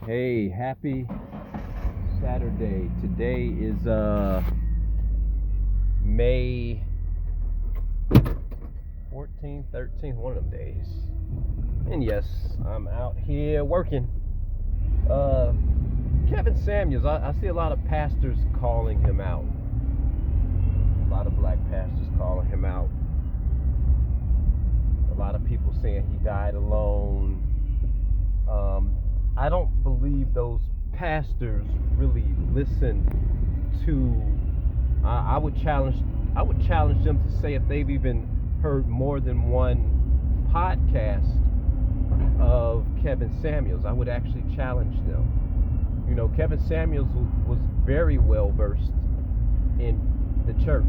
Hey, happy Saturday. Today is May 14th, 13th, one of them days. And yes, I'm out here working. Kevin Samuels, I see a lot of pastors calling him out. A lot of black pastors calling him out. A lot of people saying he died alone. I don't believe those pastors really listen to. I would challenge them to say if they've even heard more than one podcast of Kevin Samuels. I would actually challenge them. You know, Kevin Samuels was very well versed in the church.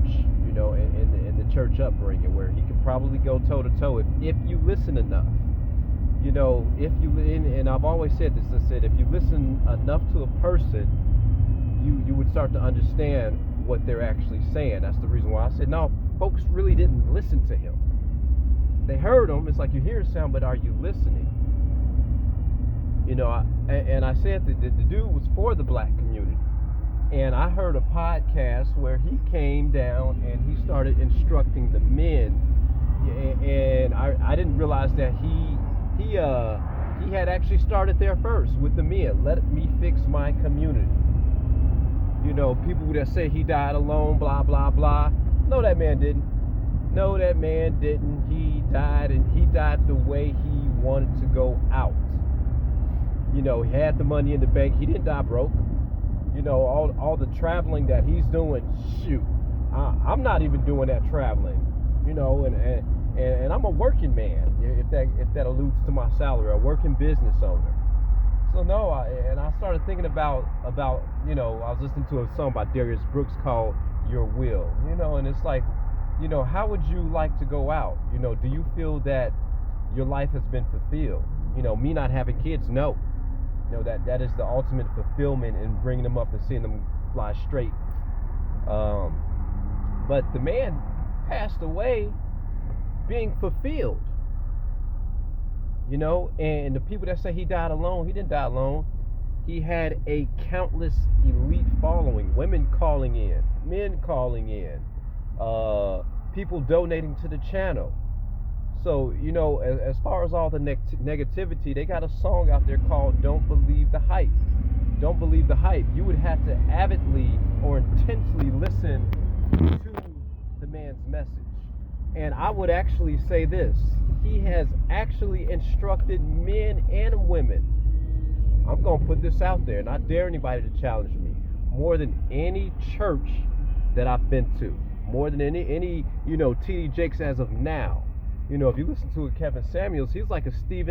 You know, in the church upbringing, where he could probably go toe to toe if you listen enough. You know, if you and I've always said this. I said if you listen enough to a person, you would start to understand what they're actually saying. That's the reason why I said no. Folks really didn't listen to him. They heard him. It's like you hear a sound, but are you listening? You know, I said that the dude was for the black community, and I heard a podcast where he came down and he started instructing the men, and I didn't realize that he had actually started there first with the men. Let me fix my community. You know, people that say he died alone, blah blah blah. No, that man didn't. No, that man didn't. He died, and he died the way he wanted to go out. You know, he had the money in the bank. He didn't die broke. You know, all the traveling that he's doing. Shoot, I'm not even doing that traveling. You know, and I'm a working man. If that alludes to my salary, a working business owner. So no, I started thinking about you know, I was listening to a song by Darius Brooks called Your Will. You know, and it's like, you know, how would you like to go out? You know, do you feel that your life has been fulfilled? You know, me not having kids, no. You know, that is the ultimate fulfillment in bringing them up and seeing them fly straight. But the man passed away being fulfilled. You know, and the people that say he died alone, he didn't die alone. He had a countless elite following, women calling in, men calling in, people donating to the channel. So, you know, as far as all the negativity, they got a song out there called Don't Believe the Hype. Don't believe the hype. You would have to avidly or intensely listen to the man's message. And I would actually say this. He has actually instructed men and women. I'm going to put this out there, and I dare anybody to challenge me. More than any church that I've been to. More than any you know, T.D. Jakes as of now. You know, if you listen to Kevin Samuels, he's like a Steve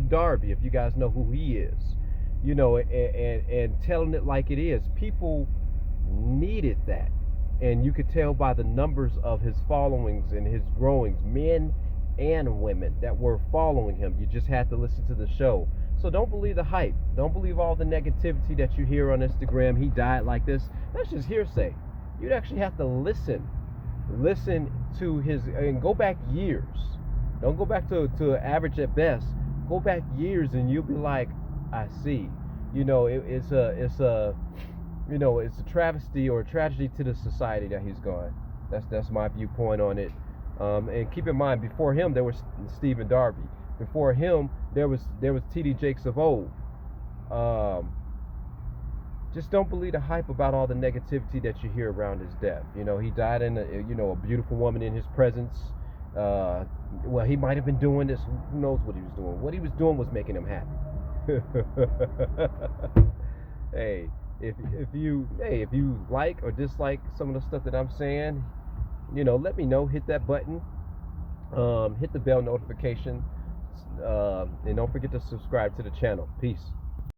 Darby, if you guys know who he is. You know, and telling it like it is. People needed that. And you could tell by the numbers of his followings and his growings, men and women that were following him. You just had to listen to the show. So don't believe the hype. Don't believe all the negativity that you hear on Instagram. He died like this. That's just hearsay. You'd actually have to listen to his, and go back years. Don't go back to average at best. Go back years and you'll be like, I see. You know, it's a you know, it's a travesty or a tragedy to the society that he's gone. That's my viewpoint on it. And keep in mind, before him there was Stephen Darby. Before him there was T.D. Jakes of old. Just don't believe the hype about all the negativity that you hear around his death. You know, he died in a beautiful woman in his presence. Well, he might have been doing this. Who knows what he was doing? What he was doing was making him happy. Hey. If you like or dislike some of the stuff that I'm saying, you know, let me know. Hit that button, hit the bell notification, and don't forget to subscribe to the channel. Peace.